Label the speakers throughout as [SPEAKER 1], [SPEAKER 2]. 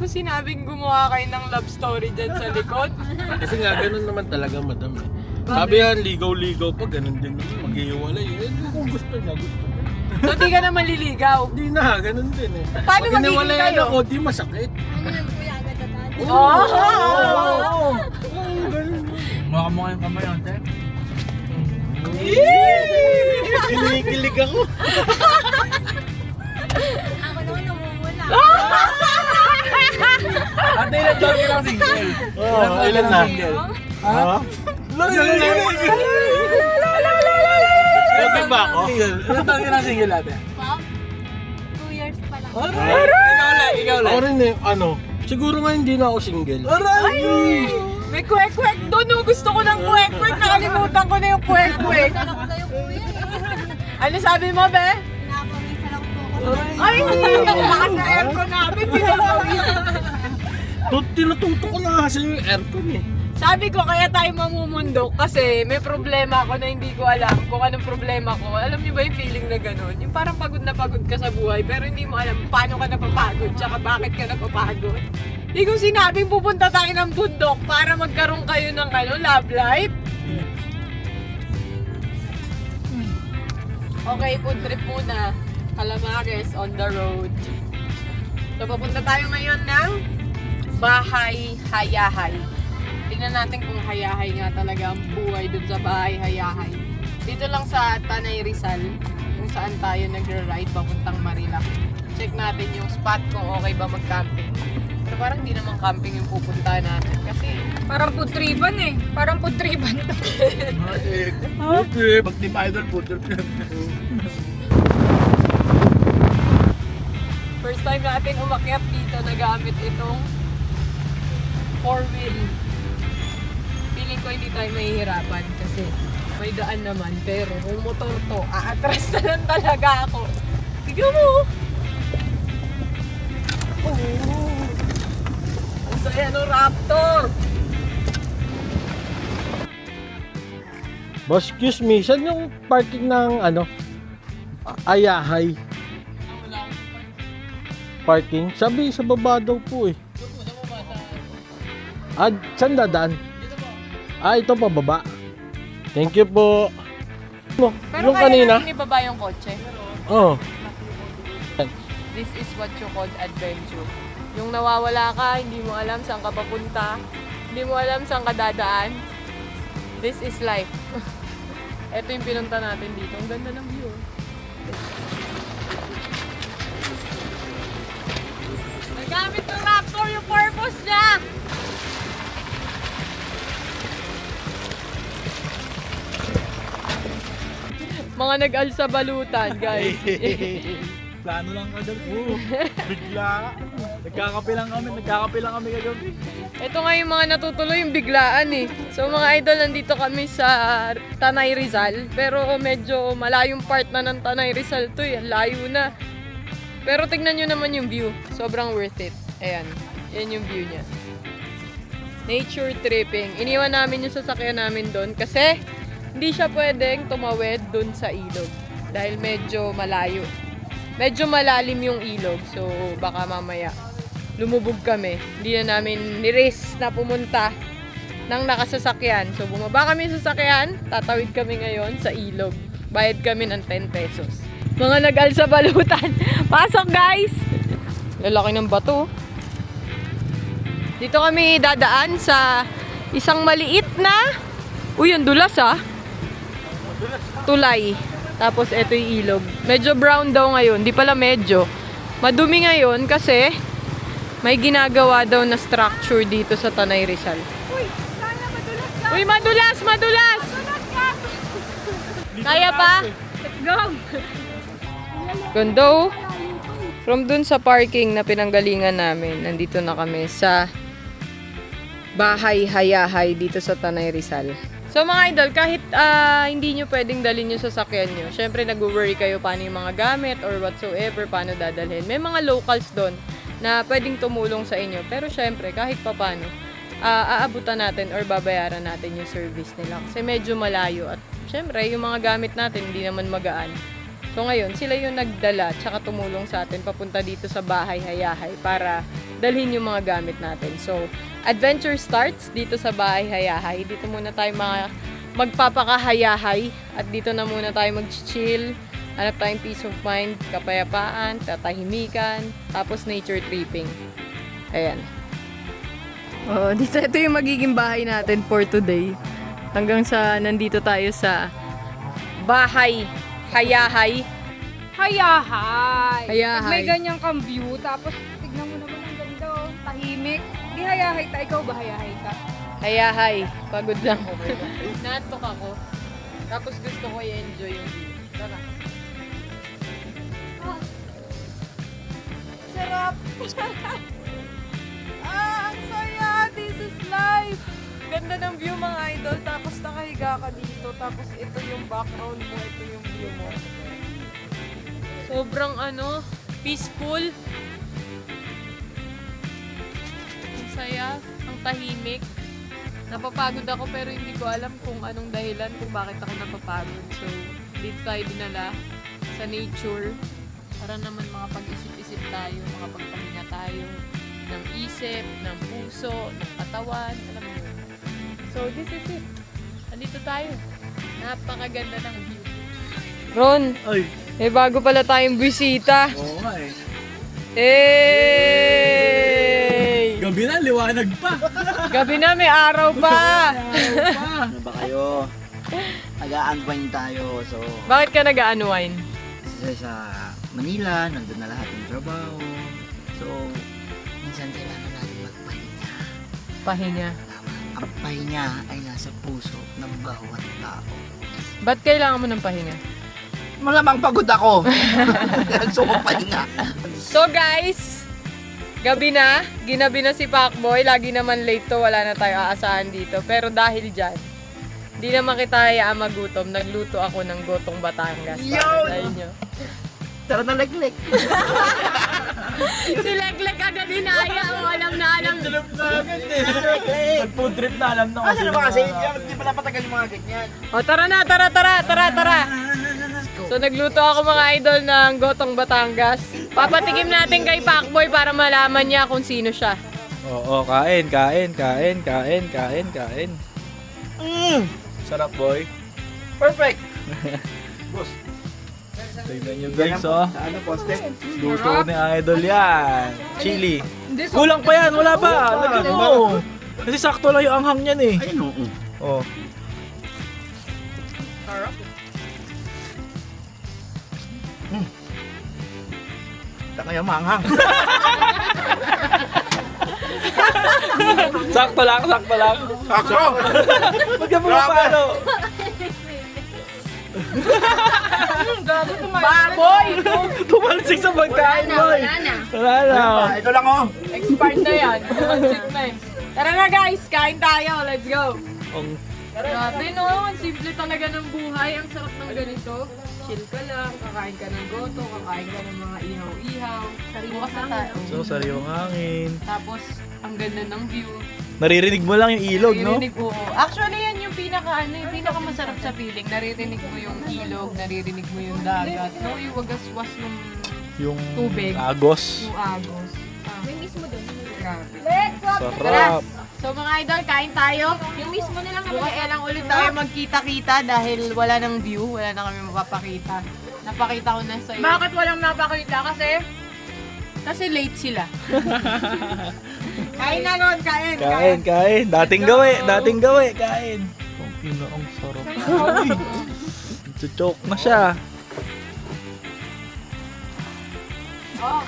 [SPEAKER 1] ko sinabing gumawa kayo ng love story dyan sa likod.
[SPEAKER 2] Kasi nga, ganun naman talaga, madam. Eh. Sabi yan, ligaw-ligaw pa, ganun din naman. Mag-iwalay. Eh, kung gusto niya, gusto niya.
[SPEAKER 1] So di ka na maliligaw?
[SPEAKER 2] Hindi na, ganun din eh.
[SPEAKER 1] Paano
[SPEAKER 2] Pag
[SPEAKER 1] magiging
[SPEAKER 2] iniwalayan
[SPEAKER 1] kayo?
[SPEAKER 2] ako, di masakit.
[SPEAKER 3] Ano yung kuya agad agad?
[SPEAKER 1] Oo!
[SPEAKER 4] Mukha mo kayong kamay, ante.
[SPEAKER 2] Kinikilig ako.
[SPEAKER 3] Ako naman namumula.
[SPEAKER 4] Ate, ilan taon ka lang single?
[SPEAKER 2] Oo, ilan na? Ha? Okay ba ako?
[SPEAKER 4] Ilan taon ka lang single, ate?
[SPEAKER 3] Pop? 2 years pa lang.
[SPEAKER 4] Ikaw
[SPEAKER 2] Ako
[SPEAKER 4] lang.
[SPEAKER 2] rin eh, siguro nga hindi na ako single.
[SPEAKER 1] May kwek-kwek doon, no? Gusto ko ng kwek-kwek. Nakalimutan ko na yung kwek-kwek.
[SPEAKER 3] Dala ko kayo kuya eh.
[SPEAKER 1] Ano sabi mo, be?
[SPEAKER 3] Pinapamisa lang po ako.
[SPEAKER 1] Ay, lakas na aircon namin. Pinapawin.
[SPEAKER 2] Tinututo ko na nga kasi yung aircon eh.
[SPEAKER 1] Sabi ko, kaya tayo mamumundok kasi may problema ako na hindi ko alam kung anong problema ko. Alam niyo ba yung feeling na gano'n? Yung parang pagod na pagod ka sa buhay pero hindi mo alam paano ka napapagod tsaka bakit ka napapagod. Hindi ko sinabing pupunta tayo ng bundok para magkaroon kayo ng love life. Okay, food trip muna. Calamares on the road. So, papunta tayo ngayon ng Bahay Hayahay. Tingnan natin kung hayahay nga talaga ang buhay dun sa Bahay Hayahay. Dito lang sa Tanay Rizal, kung saan tayo nagre-ride papuntang Marilac. Check natin yung spot kung okay ba mag-camping. Pero parang hindi naman camping yung pupuntahan natin kasi
[SPEAKER 5] Parang putriban eh. Parang putriban to.
[SPEAKER 4] Okay. Pag team idol, puto.
[SPEAKER 1] first time natin umakyat dito na gamit itong 4-wheel. Feeling ko hindi tayo mahihirapan kasi may daan naman. Pero kung motor to, aatras na lang talaga ako. Tignan mo! Oh! Ang saya ng Raptor!
[SPEAKER 2] Boss, excuse me, saan yung parking ng Ayahay? Parking? Sabi, sa baba daw po eh. Saan dadaan? Ito pa baba. Thank you po.
[SPEAKER 1] Pero
[SPEAKER 2] Yung
[SPEAKER 1] kaya
[SPEAKER 2] kanina?
[SPEAKER 1] natin ibaba yung kotse.
[SPEAKER 2] Oh.
[SPEAKER 1] This is what you call adventure. Yung nawawala ka, hindi mo alam saan ka papunta, hindi mo alam saan ka dadaan. This is life. Ito yung pinunta natin dito. Ang ganda ng view. Nagamit ng Raptor yung purpose niya! Mga nag-alsa balutan, guys.
[SPEAKER 4] Plano lang kagabi. Bigla. Nagkakape lang kami kagabi.
[SPEAKER 1] Ito nga yung mga natutuloy yung biglaan eh. So mga idol, nandito kami sa Tanay Rizal. Pero medyo malayong part na ng Tanay Rizal to eh. Layo na. Pero tignan nyo naman yung view. Sobrang worth it. Ayan. Yan yung view niya. Nature tripping. Iniwan namin yung sasakyan namin doon kasi hindi siya pwedeng tumawid doon sa ilog. Dahil medyo malayo. Medyo malalim yung ilog. So baka mamaya lumubog kami. Hindi na namin ni-risk na pumunta ng nakasasakyan. So bumaba kami sa sasakyan. Tatawid kami ngayon sa ilog. Bayad kami ng 10 pesos. Mga nag-alsa balutan. Pasok guys! Lalaki ng bato. Dito kami dadaan sa isang maliit na ang dulas tulay. Tapos ito yung ilog. Medyo brown daw ngayon. Di pala medyo. Madumi ngayon kasi may ginagawa daw na structure dito sa Tanay Rizal.
[SPEAKER 5] Uy, sana madulas ka.
[SPEAKER 1] Uy, madulas! Madulas!
[SPEAKER 5] Madulas ka.
[SPEAKER 1] Kaya pa?
[SPEAKER 5] Let's go.
[SPEAKER 1] Ganda oh. From dun sa parking na pinanggalingan namin, nandito na kami sa Bahay Hayahay dito sa Tanay Rizal. So mga idol, kahit hindi nyo pwedeng dalhin yung sasakyan nyo, syempre nag-worry kayo paano yung mga gamit or whatsoever, paano dadalhin. May mga locals doon na pwedeng tumulong sa inyo. Pero syempre, kahit papano, aabutan natin or babayaran natin yung service nila. Kasi medyo malayo at syempre, yung mga gamit natin hindi naman magaan. So ngayon, sila yung nagdala tsaka tumulong sa atin papunta dito sa bahay Hayahay para dalhin yung mga gamit natin. So, adventure starts dito sa bahay Hayahay. Dito muna tayo magpapakahayahay at dito na muna tayo mag-chill. Hanap tayong peace of mind, kapayapaan, tatahimikan, tapos nature tripping. Ayan. Oh, ito yung magiging bahay natin for today. Hanggang sa nandito tayo sa bahay Hayahay.
[SPEAKER 5] Hayahay.
[SPEAKER 1] Hayahay.
[SPEAKER 5] May ganyan kang view, tapos tignan mo naman ang ganda, oh. Tahimik. Di hayahay ta, ikaw ba hayahay ka?
[SPEAKER 1] Hayahay. Pagod lang. Naantok ako. Tapos gusto ko i-enjoy yung view. Tara. Sarap! Ang saya! This is life! Ganda ng view mga idol. Tapos nakahiga ka dito. Tapos ito yung background mo. Ito yung view mo. Sobrang peaceful. Ang saya. Ang tahimik. Napapagod ako pero hindi ko alam kung anong dahilan kung bakit ako napapagod. So, dito tayo dinala sa nature para naman makapag-isip-isip tayo, makapagpahinga tayo ng isip, ng puso, ng katawan, alam mo yun. So, this is it. Nandito tayo. Napakaganda ng view. Ron,
[SPEAKER 4] Ay,
[SPEAKER 1] may bago pala tayong bisita.
[SPEAKER 4] oo nga eh.
[SPEAKER 1] Hey!
[SPEAKER 4] Gabi na, liwanag pa.
[SPEAKER 1] Gabi na, may araw pa.
[SPEAKER 6] Ano ba kayo? Nag-unwind tayo. So,
[SPEAKER 1] Bakit ka nag-unwind?
[SPEAKER 6] sa Manila, nandun na lahat ng trabaho. So, minsan kailangan natin magpahinga.
[SPEAKER 1] Pahinga.
[SPEAKER 6] Tama. Ang pahinga ay nasa puso ng bawat tao.
[SPEAKER 1] Ba't kailangan mo ng pahinga?
[SPEAKER 6] Malamang pagod ako. Gusto ko pahinga.
[SPEAKER 1] So guys, gabi na, ginabi na si Pacboy, lagi naman late to, wala na tayo aasahan dito. Pero dahil dyan, di naman kita hayaan magutom, nagluto ako ng gotong Batangas.
[SPEAKER 6] Yun!
[SPEAKER 1] Sa inyo.
[SPEAKER 6] Tara na legleg.
[SPEAKER 1] Si Leglek agad dinaya, alam na alam.
[SPEAKER 4] Pag food trip na, alam na
[SPEAKER 6] Ano naman kasi, hindi pa napatagal yung mga ganyan.
[SPEAKER 1] O tara na, tara. So nagluto ako mga idol ng gotong Batangas. Papatikim natin kay Pacboy para malaman niya kung sino siya.
[SPEAKER 4] Oo, kain. Sarap, boy.
[SPEAKER 6] Perfect.
[SPEAKER 4] Tignan nyo guys, oh.
[SPEAKER 6] Sa ano, poste?
[SPEAKER 4] Luto ni Idol yan. Chili. Kulang pa yan, wala pa. Lagyan mo. Kasi sakto lang yung anghang niyan eh.
[SPEAKER 6] Ayun, oo.
[SPEAKER 4] Oh.
[SPEAKER 6] Taka yung manghang.
[SPEAKER 4] Sakto lang.
[SPEAKER 6] Sakto!
[SPEAKER 4] Ba't ka pumapalo?
[SPEAKER 1] Baboy!
[SPEAKER 4] Tumalsik sa pagkain, boy. Wala na.
[SPEAKER 6] Ito lang oh.
[SPEAKER 1] Expired na yan. Kumansik na eh. Tara na guys, kain tayo. Let's go. Grabe no, ang simple talaga ng buhay. Ang sarap ng ganito. Chill ka lang, kakain ka ng goto, kakain ka ng mga ihaw-ihaw. Bukas na tayo.
[SPEAKER 4] So, sariwang hangin.
[SPEAKER 1] Tapos, ang ganda ng view.
[SPEAKER 4] Naririnig mo lang yung ilog, no?
[SPEAKER 1] Naririnig ko. Actually, yan yung yung pinakamasarap sa feeling. Naririnig mo yung ilog, naririnig mo yung dagat. No, yung wagas-was ng
[SPEAKER 4] Yung
[SPEAKER 1] Tubig.
[SPEAKER 4] agos.
[SPEAKER 1] yung agos.
[SPEAKER 3] May mismo doon.
[SPEAKER 1] Grabe.
[SPEAKER 4] Sarap.
[SPEAKER 1] So mga idol, kain tayo.
[SPEAKER 3] Yung mismo na lang
[SPEAKER 1] Bukas lang ulit tayo magkita-kita dahil wala nang view, wala na kami mapapakita. Napakita ko na sa iyo.
[SPEAKER 5] Bakit walang napakita? Kasi
[SPEAKER 1] late sila. Kain na nun, kain.
[SPEAKER 4] Kain. Dating gawi, kain. Ang ina, ang sarap. Chuchok na siya.
[SPEAKER 1] Oh,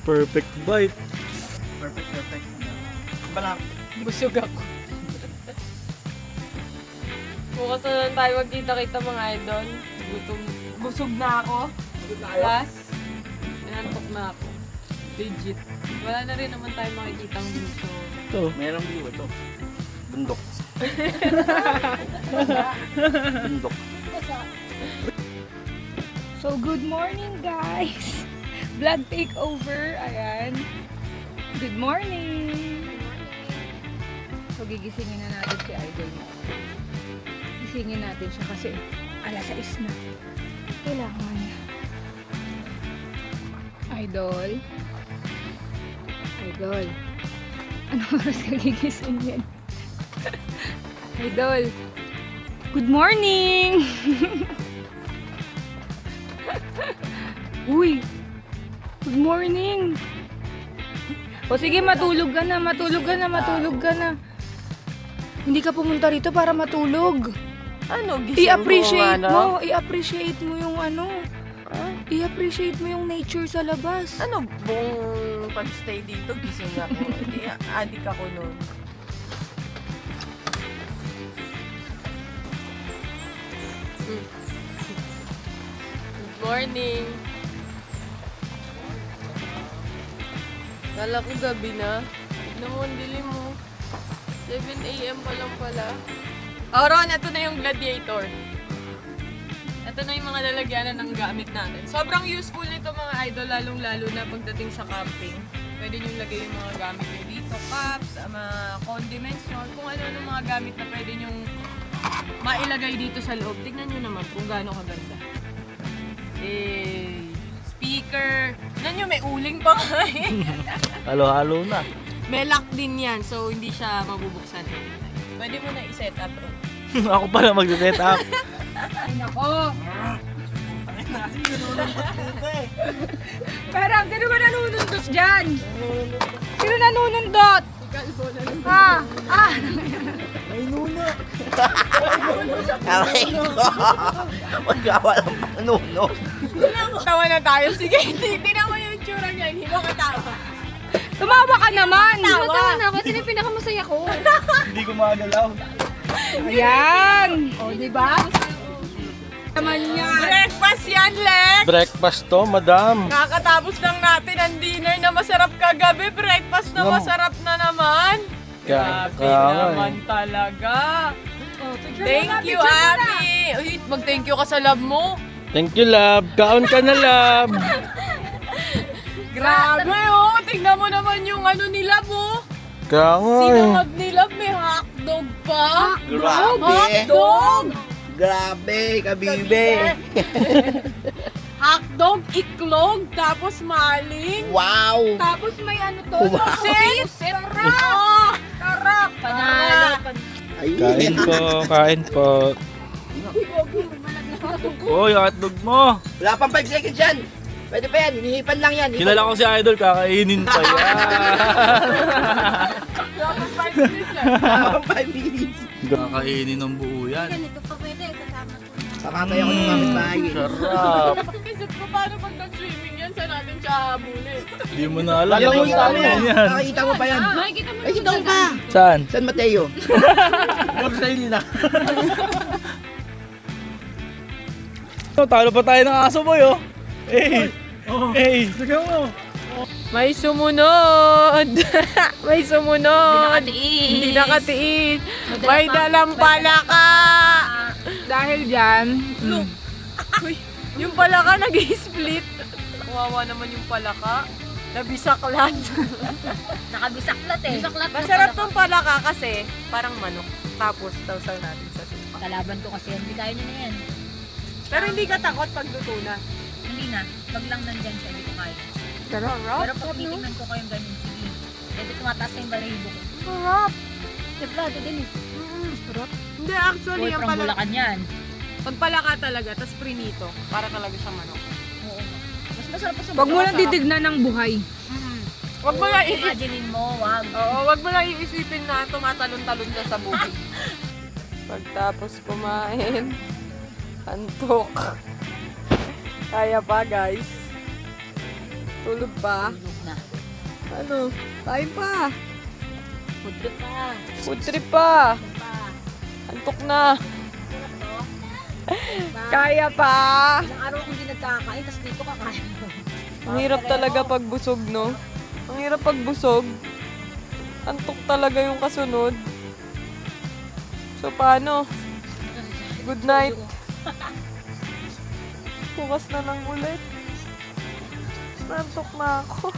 [SPEAKER 4] Perfect bite.
[SPEAKER 6] Perfect. Balak.
[SPEAKER 1] busog ako. Bukas na lang tayo magkita-kita mga idol. Busog na ako. Plus, inantok na ako. Legit. Wala na rin naman tayo makikitang view. So,
[SPEAKER 4] Ito.
[SPEAKER 6] Merong view ito. Bundok. Bundok.
[SPEAKER 5] So, good morning, guys. Vlog takeover. Ayan. Good morning. So, gigisingin na natin si Idol. gisingin natin siya kasi alas 6 na. Kailangan niya. Idol. Idol. Ano oras ka gigising yan? Idol. Good morning! Uy! Good morning! O sige, matulog ka na, matulog ka na, matulog ka na. Hindi ka pumunta rito para matulog.
[SPEAKER 1] Ano, gising
[SPEAKER 5] I-appreciate
[SPEAKER 1] ko,
[SPEAKER 5] mo, i-appreciate mo yung ano. I-appreciate mo yung nature sa labas.
[SPEAKER 1] Ano, buong pag-stay dito, gising ako. Adik ako nun. Good morning. Kala ko gabi na. Tignan mo, ang dilim mo. 7 a.m. pa lang pala. Oh, Ron, ito na yung gladiator. Ito na yung mga lalagyanan ng gamit natin. Sobrang useful nito mga idol, lalong-lalo na pagdating sa camping. Pwede nyo lagay yung mga gamit nyo dito, cups, mga condiments nyo, kung ano mga gamit na pwede nyo mailagay dito sa loob. Tignan nyo naman kung gaano kaganda. Speaker. Tignan nyo, may uling pa nga eh.
[SPEAKER 4] Halo-halo na.
[SPEAKER 1] May lock din yan, so hindi siya mabubuksan. Pwede mo na i-set up, Ron.
[SPEAKER 4] Ako pala mag-set up.
[SPEAKER 5] Ay, nako! Parang, sino ba nanunundot dyan? Sino nanunundot? Ha? Ah!
[SPEAKER 6] Aray ko. Magkawa lang panuno.
[SPEAKER 1] Tawa na tayo. Sige, tignan mo yung tsura niya. Hindi mo katawa.
[SPEAKER 5] Tumawa ka naman!
[SPEAKER 1] Tawa
[SPEAKER 3] na ako. Ito yung pinakamasaya ko.
[SPEAKER 4] Hindi ko magalaw.
[SPEAKER 5] Ayan! O, diba? Naman yan!
[SPEAKER 1] Breakfast yan, Lex!
[SPEAKER 2] Breakfast to, madam.
[SPEAKER 1] Kakatapos lang natin ang dinner na masarap kagabi. Breakfast na masarap na naman. Grabe naman talaga. Thank you, Ami. Uy, mag-thank you ka sa love mo.
[SPEAKER 2] Thank you, love. Kaon ka na, love.
[SPEAKER 1] Grabe, oh. Tingnan mo naman yung ano ni love, oh.
[SPEAKER 2] Kaya nga eh.
[SPEAKER 1] Sinangag ni love, may hotdog pa.
[SPEAKER 6] Grabe.
[SPEAKER 1] Hotdog!
[SPEAKER 6] Grabe, kabibe.
[SPEAKER 1] Hotdog, iklog, tapos maling.
[SPEAKER 6] Wow.
[SPEAKER 5] Tapos may ano to?
[SPEAKER 6] Wow.
[SPEAKER 1] Pusit! Sarap! Sarap!
[SPEAKER 3] Panalo.
[SPEAKER 6] Ay.
[SPEAKER 4] Kain po. Uy, hotdog mo.
[SPEAKER 6] Wala pang 5 seconds yan. Pwede pa yan, hinihipan lang yan.
[SPEAKER 4] Kilala ko si Idol, kakainin pa yan.
[SPEAKER 6] Wala pang 5 minutes.
[SPEAKER 4] Kakainin ng buo yan.
[SPEAKER 3] Ganito pa pwede. Kasama ko.
[SPEAKER 6] Pamatay ako ng gamit bahay.
[SPEAKER 4] Sarap.
[SPEAKER 1] Isip ko paano pag nag-swimming yan, saan natin siya habulin?
[SPEAKER 4] Hindi mo na alam.
[SPEAKER 6] Nakikita
[SPEAKER 4] Nakikita
[SPEAKER 6] mo
[SPEAKER 4] mo
[SPEAKER 6] yan.
[SPEAKER 4] yan.
[SPEAKER 6] Nakikita mo pa yan.
[SPEAKER 3] Makikita mo
[SPEAKER 6] Ay, doon ka.
[SPEAKER 4] Saan?
[SPEAKER 6] San Mateo?
[SPEAKER 2] Marcel na.
[SPEAKER 4] Talo pa tayo ng aso boy oh. Hey! Hey!
[SPEAKER 1] May sumunod! May sumunod! Hindi nakatiis! May dalang palaka!
[SPEAKER 5] Dahil dyan,
[SPEAKER 1] Uy, yung palaka nag-split. Kawawa naman yung palaka. Nabisaklat.
[SPEAKER 3] Nakabisaklat eh. Bisaklat.
[SPEAKER 1] Masarap tong palaka kasi parang manok. Tapos sausaw natin sa supa.
[SPEAKER 3] Kalaban ko kasi yan. Hindi kaya niya na yan.
[SPEAKER 1] Pero hindi ka takot pag luto na.
[SPEAKER 3] Hindi na. Pag lang nandyan siya, hindi ko kaya.
[SPEAKER 1] Sarap.
[SPEAKER 3] Pero pag titignan ko kayong ganyan, sige. Hindi tumataas na yung balahibo ko.
[SPEAKER 1] Sarap.
[SPEAKER 3] Templado din eh.
[SPEAKER 1] Hindi, actually,
[SPEAKER 3] Uy,
[SPEAKER 1] ang
[SPEAKER 3] from
[SPEAKER 1] palaka.
[SPEAKER 3] Bulacan yan.
[SPEAKER 1] Pag palaka talaga, tas prinito, para talaga siyang manok.
[SPEAKER 3] Oo. Mas masarap pa sa
[SPEAKER 5] wag mo
[SPEAKER 3] Bulacan.
[SPEAKER 5] lang titignan ng buhay.
[SPEAKER 1] Wag mo lang
[SPEAKER 3] Imaginein mo, wag.
[SPEAKER 1] Oo, wag mo lang iisipin na tumatalon-talon ka sa bukid. Pagtapos kumain, antok. Kaya pa, guys. Tulog pa.
[SPEAKER 3] Tulog na.
[SPEAKER 1] Ano? Kain pa.
[SPEAKER 3] Food trip pa.
[SPEAKER 1] Food trip pa.
[SPEAKER 3] Pa.
[SPEAKER 1] Antok na.
[SPEAKER 3] Sarap to.
[SPEAKER 1] Kaya pa.
[SPEAKER 3] Ilang araw akong hindi nagkakain, tapos dito kakain.
[SPEAKER 1] Ang hirap talaga pag busog, no? Ang hirap pag busog. Antok talaga yung kasunod. So, paano? Good night. Bukas na lang ulit. Nantok na ako.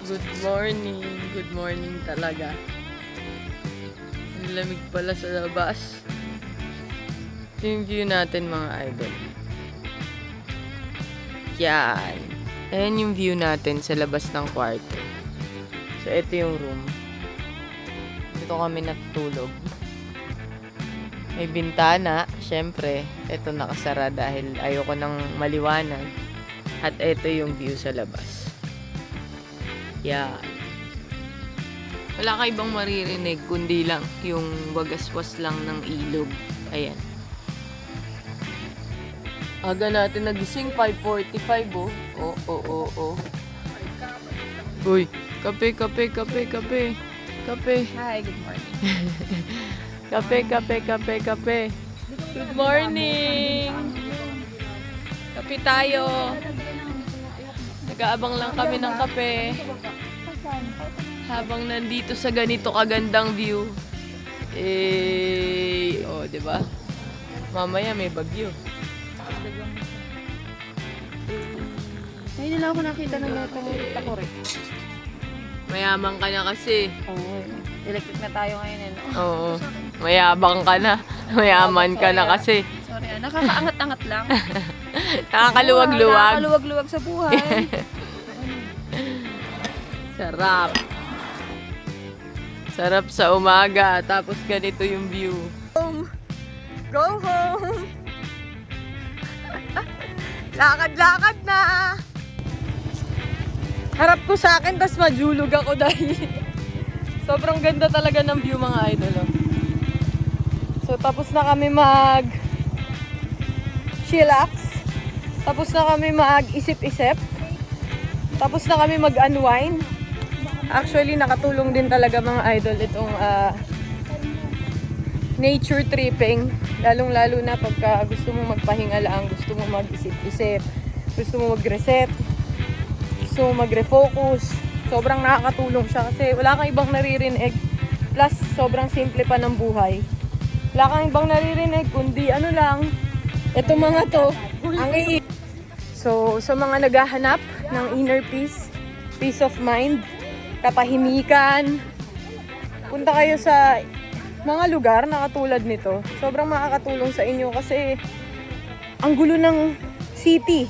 [SPEAKER 1] Good morning. Good morning talaga. Ang lamig pala sa labas. Ito yung view natin mga idol. Yan. Ayan yung view natin sa labas ng kwarto. So, ito yung room. Dito kami natutulog. May bintana, syempre. Ito nakasara dahil ayoko ng maliwanag. At ito yung view sa labas. Yan. Wala ka ibang maririnig, kundi lang yung wagaswas lang ng ilog. Ayan. Aga natin nagising, 5:45 oh. Oh. Uy, kape.
[SPEAKER 5] Hi, good morning.
[SPEAKER 1] Kape. Good morning! Kape tayo. Nag-aabang lang kami ng kape. Habang nandito sa ganito kagandang view. Oh, 'di ba? Mamaya may bagyo.
[SPEAKER 5] Ngayon nila ako nakita ng netong takore.
[SPEAKER 1] Mayaman ka na kasi.
[SPEAKER 5] Oo. Electric na tayo ngayon eh. No?
[SPEAKER 1] Oo. Mayabang ka na. Mayaman ka na kasi.
[SPEAKER 5] Sorry nakakaangat-angat lang.
[SPEAKER 1] Nakakaluwag-luwag.
[SPEAKER 5] Nakakaluwag-luwag sa buhay.
[SPEAKER 1] Sarap. Sarap sa umaga. Tapos ganito yung view. Go home! Lakad-lakad na! Harap ko sa akin, tas majulog ako dahil sobrang ganda talaga ng view mga idol. Oh. So tapos na kami mag chillax. Tapos na kami mag-isip-isip. Tapos na kami mag-unwind. Actually, nakatulong din talaga mga idol itong nature tripping. Lalong-lalo na pagka gusto mo magpahinga lang, gusto mo mag-isip-isip, gusto mo mag-reset, gusto mo mag-refocus. Sobrang nakakatulong siya kasi wala kang ibang naririnig. Plus, sobrang simple pa ng buhay. Wala kang ibang naririnig, kundi ano lang, eto mga to, ang So, sa mga naghahanap ng inner peace, peace of mind, katahimikan, punta kayo sa mga lugar na katulad nito. Sobrang makakatulong sa inyo kasi ang gulo ng city,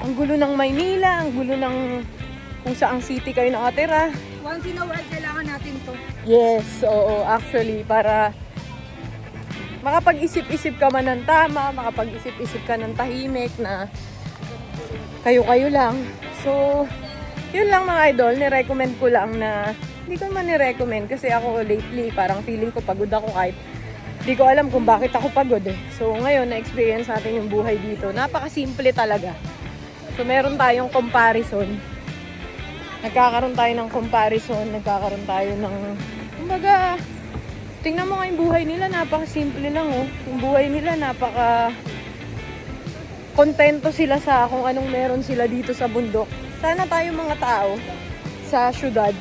[SPEAKER 1] ang gulo ng Maynila, ang gulo ng kung saang city kayo nakatira.
[SPEAKER 5] Once in a while, kailangan natin to.
[SPEAKER 1] Yes, oo, actually, para makapag-isip-isip ka man ng tama, makapag-isip-isip ka ng tahimik na kayo-kayo lang. So, yun lang mga idol, nirecommend ko lang na, hindi ko man nirecommend kasi ako lately, parang feeling ko pagod ako kahit hindi ko alam kung bakit ako pagod eh. So, ngayon, na-experience natin yung buhay dito. Napakasimple talaga. So, meron tayong comparison. Nagkakaroon tayo ng comparison, nagkakaroon tayo ng, kumbaga, tingnan mo nga yung buhay nila, napaka-simple lang oh. Yung buhay nila, kontento sila sa kung anong meron sila dito sa bundok. Sana tayo mga tao sa syudad,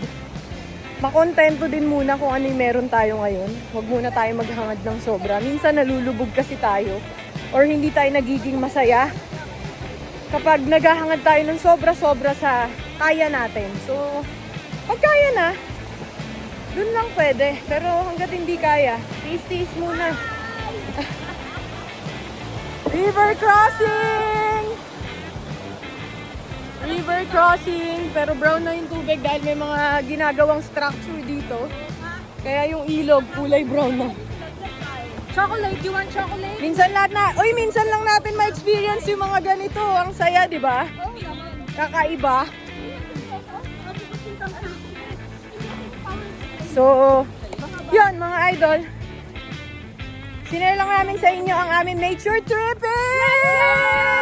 [SPEAKER 1] makontento din muna kung ano yung meron tayo ngayon. Huwag muna tayo maghangad ng sobra. Minsan nalulubog kasi tayo or hindi tayo nagiging masaya kapag naghahangad tayo ng sobra-sobra sa kaya natin. So, pag kaya na, dun lang pwede. Pero hanggat hindi kaya, tiis-tiis muna. River crossing! River crossing, pero brown na yung tubig dahil may mga ginagawang structure dito. Kaya yung ilog, kulay brown na.
[SPEAKER 5] Chocolate, you want chocolate?
[SPEAKER 1] Minsan lang natin ma-experience yung mga ganito. Ang saya, di ba? Kakaiba. So, yun mga idol. Sinare lang namin sa inyo ang aming nature tripping!